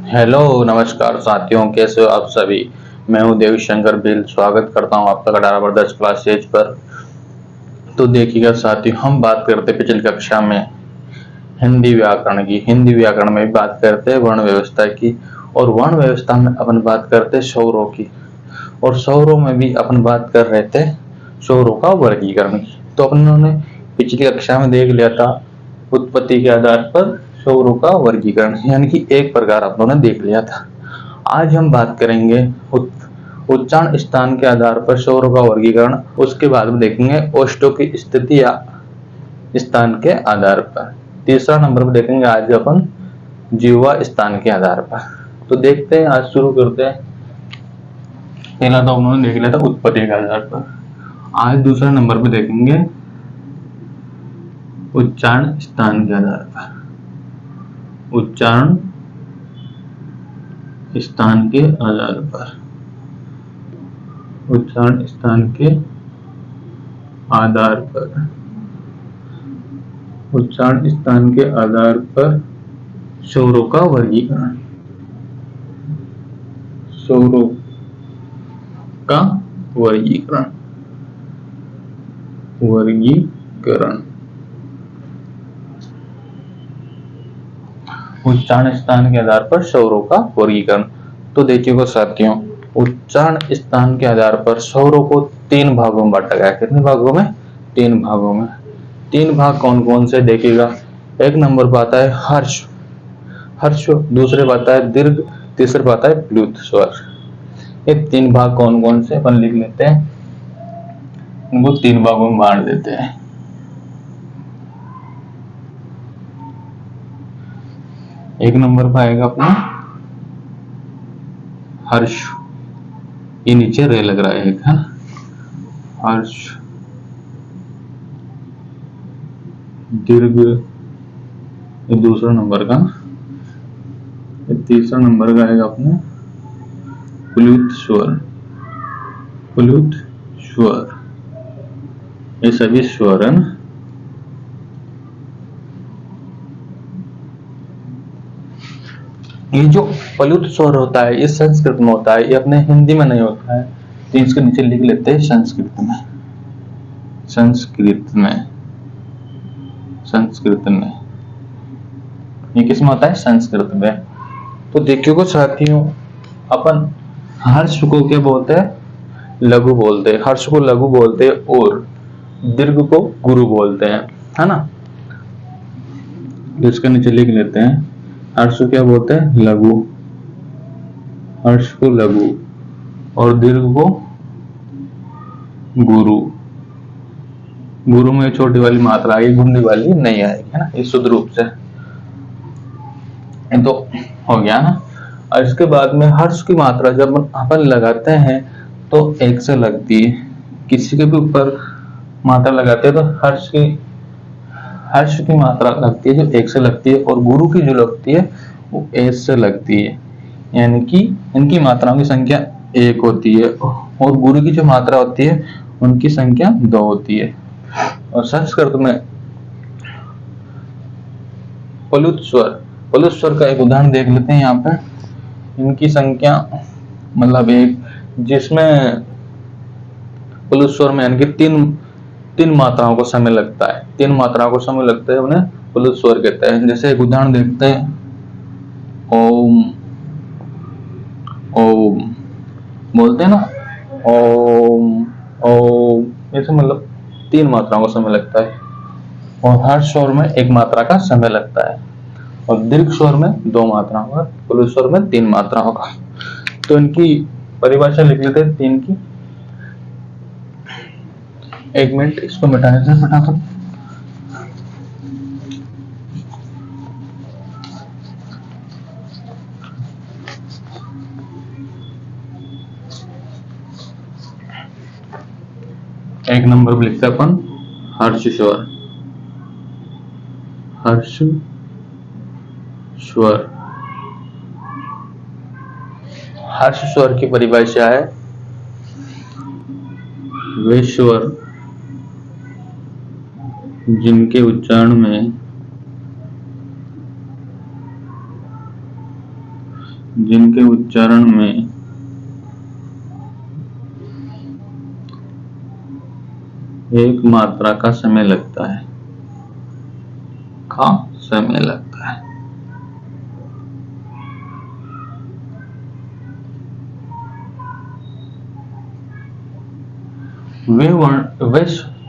Hello नमस्कार साथियों, कैसे हो आप सभी। मैं हूं देवी शंकर बिल। स्वागत करता हूं आपका 18 क्लास स्टेज पर। तो देखिएगा साथियों, हम बात करते पिछली कक्षा में हिंदी व्याकरण की। हिंदी व्याकरण में भी बात करते हैं वर्ण व्यवस्था की, और वर्ण व्यवस्था में अपन बात करते स्वरों की, और स्वरों में भी अपन बात कर रहे थे स्वरों का वर्गीकरण की। तो अपन ने पिछली कक्षा में देख लिया था उत्पत्ति के आधार पर स्वरों का वर्गीकरण, यानी कि एक प्रकार आप लोगों ने देख लिया था। आज हम बात करेंगे उच्चारण स्थान के आधार पर स्वरों का वर्गीकरण। उसके बाद में देखेंगे ओष्ठों की स्थिति या स्थान के आधार पर। तीसरा नंबर पर देखेंगे आज अपन जिह्वा स्थान के आधार पर। तो देखते हैं, आज शुरू करते हैं। पहला तो उन्होंने देख लिया था उत्पत्ति के आधार पर। आज दूसरा नंबर पे देखेंगे उच्चारण स्थान के आधार पर। उच्चारण स्थान के आधार पर। उच्चारण स्थान के आधार पर। उच्चारण स्थान के आधार पर स्वरों का वर्गीकरण। स्वरों का वर्गीकरण। वर्गीकरण उच्चारण स्थान के आधार पर स्वरों का वर्गीकरण। तो देखिएगा साथियों, उच्चारण स्थान के आधार पर स्वरों को तीन भागों में बांटा गया है। कितने भागों में? तीन भागों में। तीन भाग कौन कौन से देखिएगा। एक नंबर पर आता है हर्ष। हर्ष। दूसरे पर आता है दीर्घ। तीसरे पर आता है प्लुत स्वर। ये तीन भाग कौन कौन से अपन लिख लेते हैं, इनको तीन भागों में बांट देते हैं। एक नंबर पर आएगा अपना हर्ष। ये नीचे रे लग रहा है एक, है हर्ष। दीर्घ, ये दूसरा नंबर का। ये तीसरा नंबर का आएगा अपने प्लुत स्वर। प्लुत स्वर। ये सभी स्वर है ना। ये जो प्लुत स्वर होता है ये संस्कृत में होता है, ये अपने हिंदी में नहीं होता है। तो इसके नीचे लिख लेते हैं संस्कृत में। संस्कृत में। संस्कृत में ये किसमें होता है? संस्कृत में। तो देखिएगा साथियों, अपन हर्ष को क्या बोलते हैं? लघु बोलते हैं। हर्ष को लघु बोलते हैं और दीर्घ को गुरु बोलते हैं, है ना। इसके नीचे लिख लेते हैं, हर्ष को क्या बोलते हैं? लघु। हर्ष को लघु और दीर्घ को गुरु। गुरु में छोटी वाली मात्रा आएगी, गुंडी वाली नहीं आएगी, है ना। ये शुद्ध रूप से तो हो गया ना। और इसके बाद में हर्ष की मात्रा जब अपन लगाते हैं तो एक से लगती है। किसी के भी ऊपर मात्रा लगाते हैं तो हर्ष की मात्रा लगती है जो एक से लगती है, और गुरु की जो लगती है वो एक से लगती है। यानी कि इनकी मात्राओं की संख्या एक होती है, और गुरु की जो मात्रा होती है उनकी संख्या दो होती है। और संस्कृत में प्लुत स्वर। प्लुत स्वर का एक उदाहरण देख लेते हैं यहाँ पे। इनकी संख्या मतलब एक, जिसमें प्लुत स्वर में यानी कि तीन मात्राओं को समय लगता है। तीन मात्राओं को समय लगता है, उन्हें प्लुत स्वर कहते हैं। जैसे एक उदाहरण देखते हैं, ओम। ओम बोलते हैं ना, ओम ओम, ऐसे मतलब तीन मात्राओं का समय लगता है। और हर्ष स्वर में एक मात्रा का समय लगता है, और दीर्घ स्वर में दो मात्राओं का, प्लुत स्वर में तीन मात्राओं का। तो इनकी परिभाषा लिख लेते हैं तीन की। एक मिनट, इसको मिटा देते हैं फटाफट। एक नंबर पर लिखते हैं अपन हर्ष स्वर। हर्ष स्वर। हर्ष स्वर की परिभाषा है वे स्वर जिनके उच्चारण में जिनके उच्चारण में एक मात्रा का समय लगता है, समय लगता है।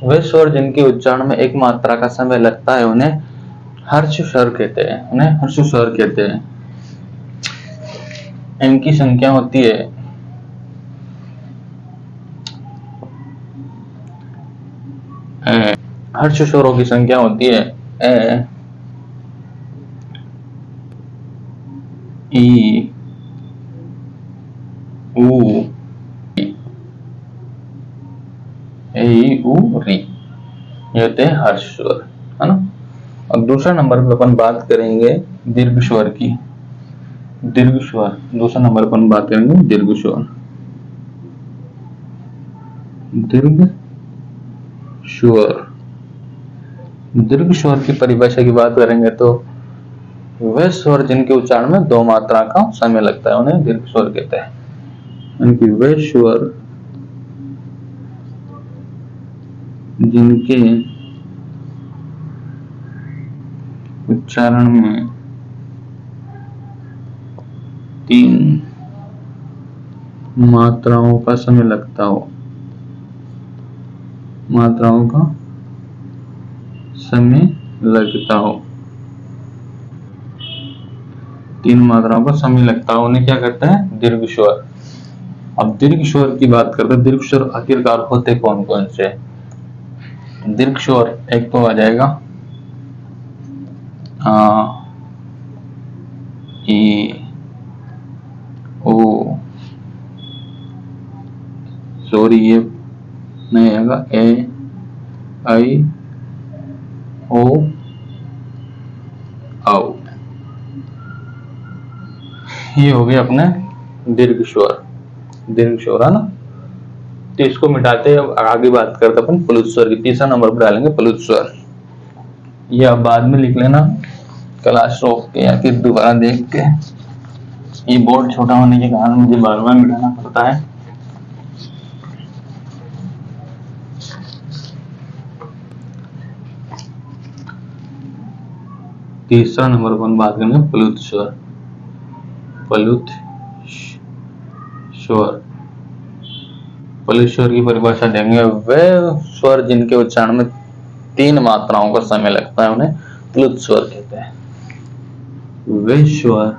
वे स्वर जिनके उच्चारण में एक मात्रा का समय लगता है उन्हें हर्ष स्वर कहते हैं। इनकी संख्या होती है हर्ष स्वरों की संख्या होती है ए, ई, ऊ, री, ये होते हैं हर्ष स्वर, है ना। अब दूसरा नंबर पर अपन बात करेंगे दीर्घ स्वर की। दूसरा नंबर पर अपन बात करेंगे दीर्घ स्वर। दीर्घ स्वर की परिभाषा की बात करेंगे तो वे स्वर जिनके उच्चारण में दो मात्रा का समय लगता है उन्हें दीर्घ स्वर कहते हैं। यानी वे स्वर जिनके उच्चारण में तीन मात्राओं का समय लगता हो, तीन मात्राओं का समय लगता हो उन्हें क्या कहते हैं? दीर्घ स्वर। अब दीर्घ स्वर की बात करते हैं। दीर्घ स्वर आखिरकार होते कौन कौन से? दीर्घ स्वर एक तो आ जाएगा ई, ओ, सॉरी ये नहीं आएगा, ए, आई, ओ, औ। ये हो गए अपने दीर्घ स्वर है ना। तो इसको मिटाते हैं, आगे बात करते अपन प्लुत स्वर की। तीसरा नंबर पर डालेंगे प्लुत स्वर। ये अब बाद में लिख लेना क्लास रोक के या फिर दोबारा देख के। ये बोर्ड छोटा होने के कारण मुझे बार बार मिटाना पड़ता है। तीसरा नंबर पर बात करेंगे प्लुत स्वर। प्लुत स्वर की परिभाषा देंगे। वे स्वर जिनके उच्चारण में तीन मात्राओं का समय लगता है उन्हें प्लुत स्वर कहते हैं। वे स्वर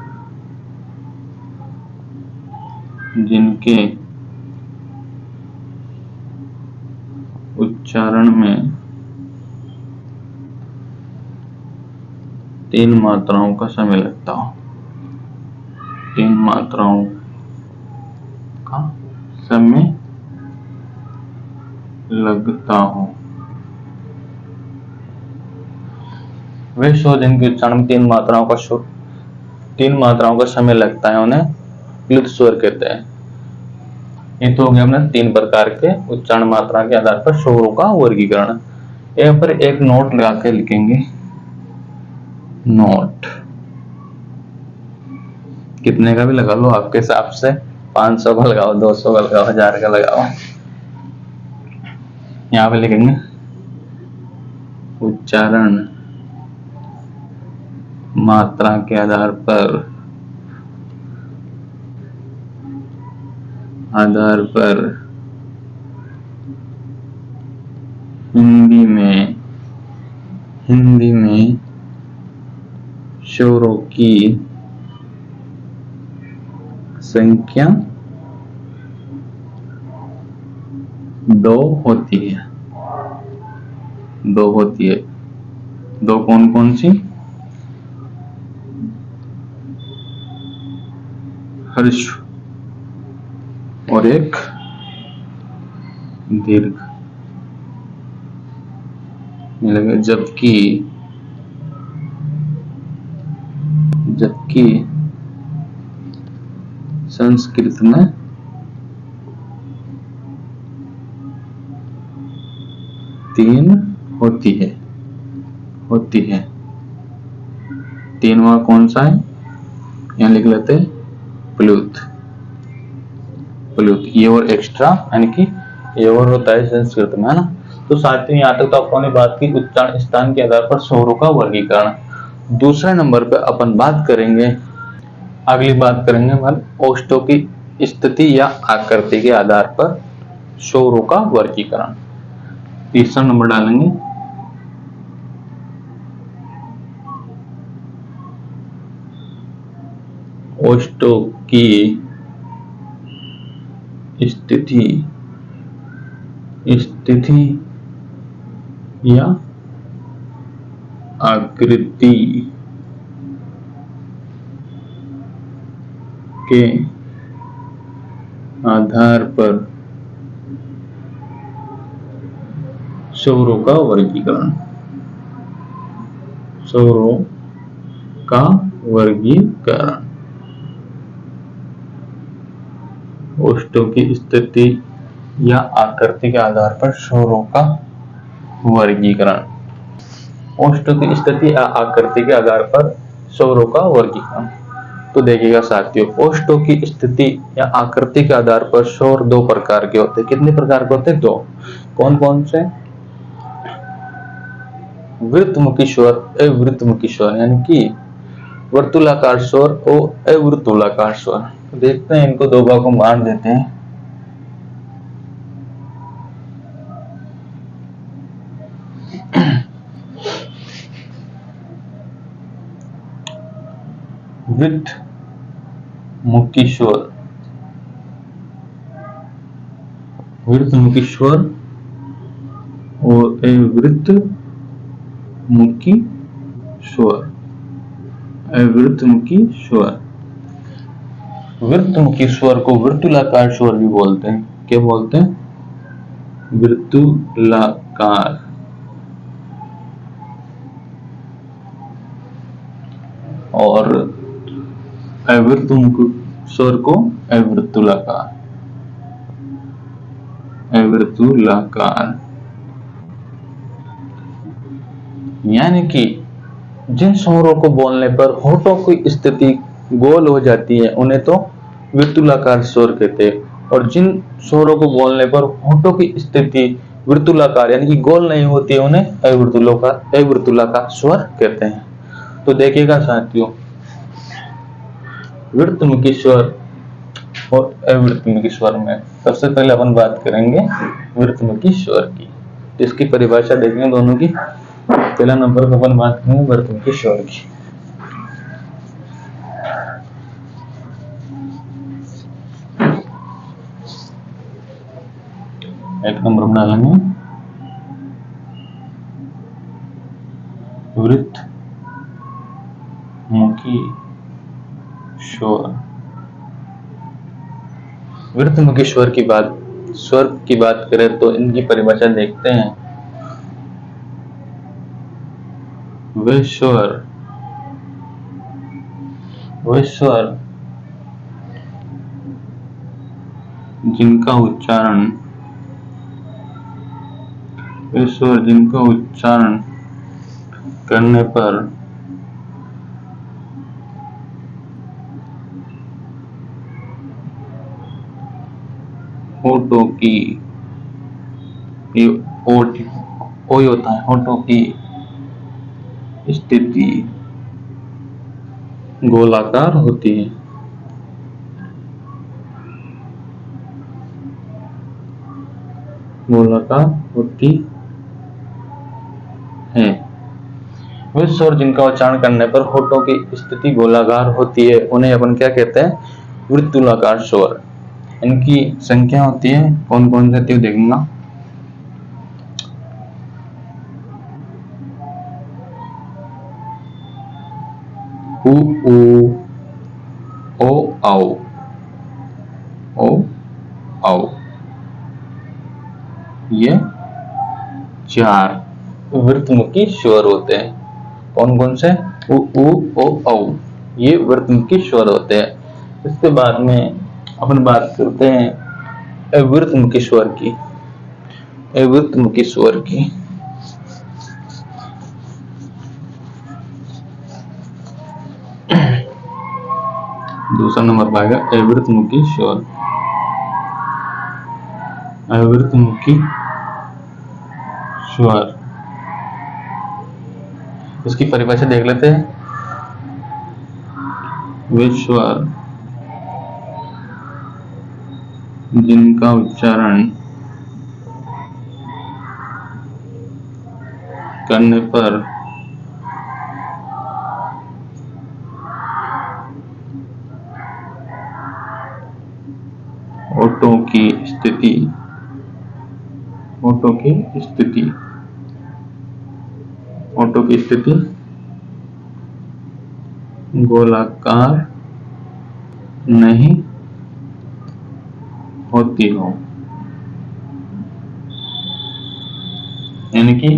जिनके उच्चारण में तीन मात्राओं का समय लगता हो, वे स्वर जिनके उच्चारण में तीन मात्राओं का समय लगता है उन्हें प्लुत स्वर कहते हैं। ये तो हो गया अपने तीन प्रकार के उच्चारण मात्रा के आधार पर स्वरों का वर्गीकरण। यहाँ पर एक नोट लगा के लिखेंगे। नोट कितने का भी लगा लो आपके हिसाब से, 500 का लगाओ, 200 का लगाओ, 1000 का लगाओ। यहाँ पे लिखेंगे उच्चारण मात्रा के आधार पर हिंदी में स्वरों की संख्या 2 होती है। दो कौन कौन सी? हर्ष और एक दीर्घ। जबकि संस्कृत में तीन होती है। तीनवा कौन सा है? यहाँ लिख लेते प्लुत, प्लुत ये और एक्स्ट्रा, यानी कि ये और होता है संस्कृत में, है ना। तो साथियों यहाँ तक तो अपन ने बात की उच्चारण स्थान के आधार पर स्वरों का वर्गीकरण। दूसरे नंबर पे अपन बात करेंगे, अगली बात करेंगे अपन ओष्ठों की स्थिति या आकृति के आधार पर स्वरों का वर्गीकरण। तीसरा नंबर डालेंगे ओष्ठों की स्थिति या आकृति के आधार पर स्वरों का वर्गीकरण, स्वरों का वर्गीकरण। ओष्ठों की स्थिति या आकृति के आधार पर स्वरों का वर्गीकरण। ओष्ठों की स्थिति या आकृति के आधार पर स्वरों का वर्गीकरण। तो देखिएगा साथियों, ओष्ठों की स्थिति या आकृति के आधार पर स्वर दो प्रकार के होते हैं। कितने प्रकार के होते हैं? दो। कौन कौन से? वृत्तमुखी स्वर, अवृत्तमुखी स्वर, यानी कि वर्तुलाकार स्वर और अवर्तुलाकार स्वर। तो देखते हैं, इनको दो भागों में बांट देते हैं। वृत्तमुखी स्वर, वृत्तमुखी स्वर और अवृत्तमुखी स्वर, अवृत्तमुखी स्वर। वृत्तमुखी स्वर को वर्तुलाकार स्वर भी बोलते हैं। क्या बोलते हैं? वर्तुलाकार। और अवृत्तमुखी स्वर को अवर्तुलाकार, अवर्तुलाकार। यानी कि जिन स्वरों को बोलने पर होठों की स्थिति गोल हो जाती है उन्हें तो वर्तुलाकार स्वर कहते हैं, और जिन स्वरों को बोलने पर होठों की स्थिति वर्तुलाकार यानी कि गोल नहीं होती है उन्हें अवर्तुलाकार स्वर कहते हैं। तो देखिएगा साथियों, वृत्तमुखी स्वर और अवृत्तमुखी स्वर में सबसे पहले अपन बात करेंगे वृत्तमुखी स्वर की। तो इसकी परिभाषा देखेंगे दोनों की। पहला नंबर पर अपन बात करेंगे वृत्तमुखी स्वर की। एक नंबर बना लेंगे वृत्तमुखी स्वर। वृत्तमुखी स्वर की बात करें तो इनकी परिभाषा देखते हैं। वे स्वर जिनका उच्चारण करने पर होठों की होता है, होठों की स्थिति गोलाकार होती है। गोलाकार होती है। वे स्वर जिनका उच्चारण करने पर होठों की स्थिति गोलाकार होती है उन्हें अपन क्या कहते हैं? वर्तुलाकार स्वर। इनकी संख्या होती है, कौन कौन सी होती है देखना। उ ऊ ओ औ, ओ औ, ये 4 वृत्तमुखी स्वर होते हैं। कौन कौन से? उ ऊ ओ औ, ये वृत्तमुखी स्वर होते हैं। इसके बाद में अपन बात करते हैं अवृत्तमुखी स्वर की। अवृत्तमुखी स्वर की दूसरा नंबर पाएगा अवृतमुखी स्वर। अवृतमुखी स्वर, इसकी परिभाषा देख लेते हैं। वे स्वर जिनका उच्चारण करने पर ओठों की स्थिति गोलाकार नहीं होती हो, यानी कि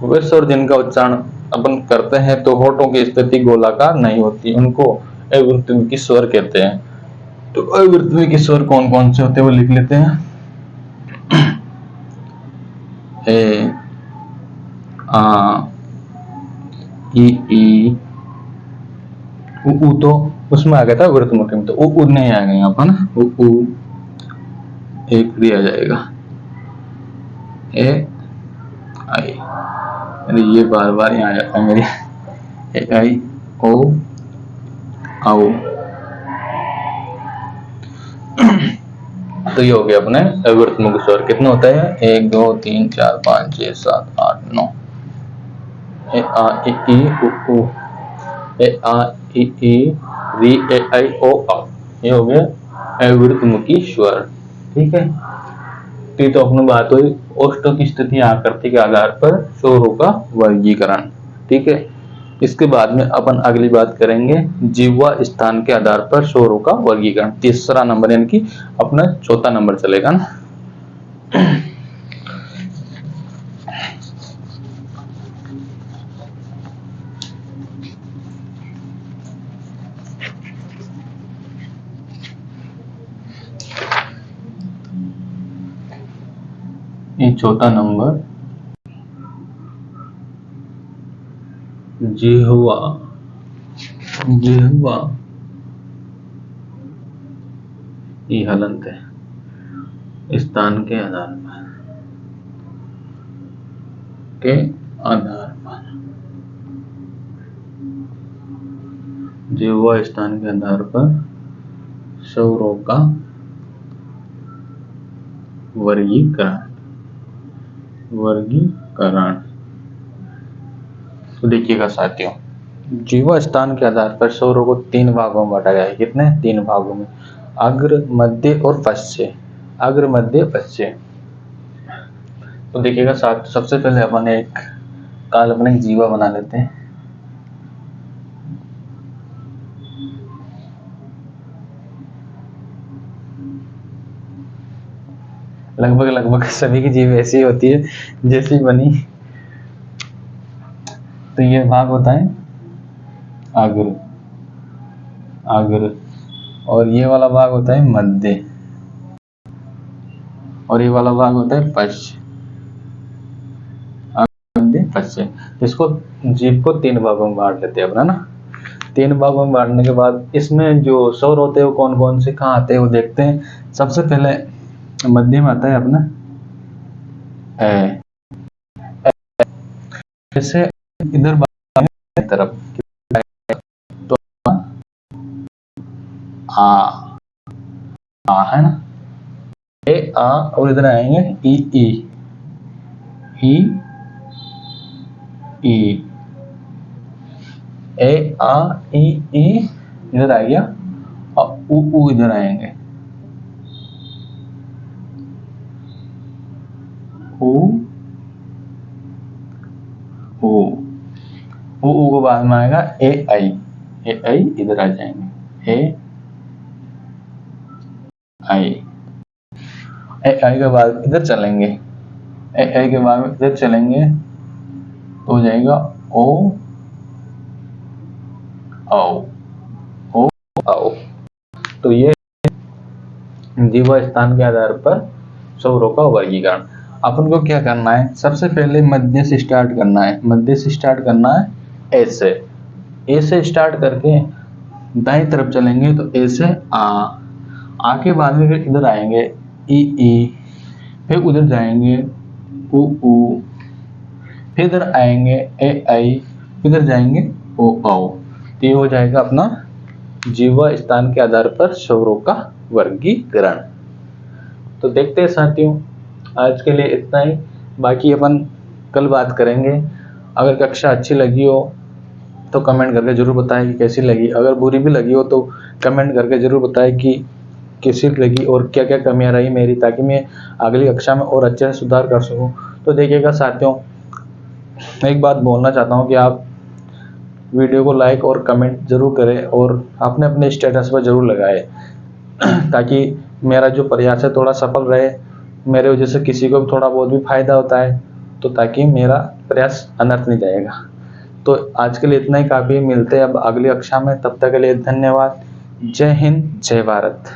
वे स्वर जिनका उच्चारण अपन करते हैं तो होठों की स्थिति गोलाकार नहीं होती, उनको अवृतमुखी स्वर कहते हैं। तो अवृतमुखी स्वर कौन कौन से होते हैं वो लिख लेते हैं। ए, आ, ई, उ तो उसमें आ गया था अवृतमुखी में, तो उ नहीं आ गया यहाँ पर ना, उ एक भी आ जाएगा। ए आई, अरे ये बार बार यहाँ आ जाता है मेरी। ए आई ओ आओ। तो ये हो गया अपने अवृतमुखी स्वर। कितने होता है? 1 2 3 4 5 6 7 8 9। ए आ ई उ, ए आ ई री ए आई ओ आ, ये हो गया अवृतमुखी स्वर। ठीक है, तो अपनी बात हुई ओष्ठों की स्थिति आकृति के आधार पर स्वरों का वर्गीकरण। ठीक है, इसके बाद में अपन अगली बात करेंगे जिह्वा स्थान के आधार पर स्वरों का वर्गीकरण। तीसरा नंबर यानी कि अपना चौथा नंबर चलेगा ना। ये चौथा नंबर जिह्वा ये हलंत है स्थान के आधार पर जिह्वा स्थान के आधार पर स्वरों का वर्गीकरण। तो देखिएगा साथियों, जिह्वा स्थान के आधार पर स्वरों को 3 भागों में बांटा गया है। कितने? 3 भागों में, अग्र मध्य और पश्य। अग्र मध्य पश्य। तो देखिएगा साथ, सबसे पहले अपन एक काल्पनिक जिह्वा बना लेते हैं। लगभग सभी की जीभ ऐसी होती है जैसी बनी। तो ये भाग होता है अग्र, और ये वाला भाग होता है मध्य, और ये वाला भाग होता है पश्य। मध्य पश्य। इसको जीभ को 3 भागों में बांट लेते हैं अपना ना। 3 भागों में बांटने के बाद इसमें जो स्वर होते हैं वो कौन कौन से कहाँ आते हैं वो देखते हैं। सबसे पहले मध्य में आता है अपना ए, जैसे इधर तरफ तो आ है ना, ए आ, और इधर आएंगे ई ए आ ई इधर आ गया, और उ इधर आएंगे, उ को बाद में आएगा ए आई इधर आ जाएंगे, ए आई के बाद इधर चलेंगे, ए आई के बाद इधर चलेंगे तो हो जाएगा ओ आओ। तो ये जिह्वा स्थान के आधार पर स्वरों का वर्गीकरण। अपन को क्या करना है? सबसे पहले मध्य से स्टार्ट करना है। ए से स्टार्ट करके दाएं तरफ चलेंगे तो ए से आ के बाद में फिर इधर आएंगे ई, फिर उधर जाएंगे उ, फिर इधर आएंगे ए आई, फिर इधर जाएंगे ओ औ। तो ये हो जाएगा अपना जीवा स्थान के आधार पर स्वरों का वर्गीकरण। तो देखते हैं साथियों, आज के लिए इतना ही, बाकी अपन कल बात करेंगे। अगर कक्षा अच्छी लगी हो तो कमेंट करके जरूर बताएं कि कैसी लगी, अगर बुरी भी लगी हो तो कमेंट करके जरूर बताएं कि कैसी लगी और क्या क्या कमियां रही मेरी, ताकि मैं अगली कक्षा में और अच्छे से सुधार कर सकूं। तो देखिएगा साथियों, एक बात बोलना चाहता हूं कि आप वीडियो को लाइक और कमेंट जरूर करें और अपने अपने स्टेटस पर जरूर लगाएं ताकि मेरा जो प्रयास है थोड़ा सफल रहे, मेरे वजह से किसी को भी थोड़ा बहुत भी फायदा होता है, तो ताकि मेरा प्रयास अनर्थ नहीं जाएगा। तो आज के लिए इतना ही काफ़ी, मिलते हैं अब अगली कक्षा में, तब तक के लिए धन्यवाद। जय हिंद, जय भारत।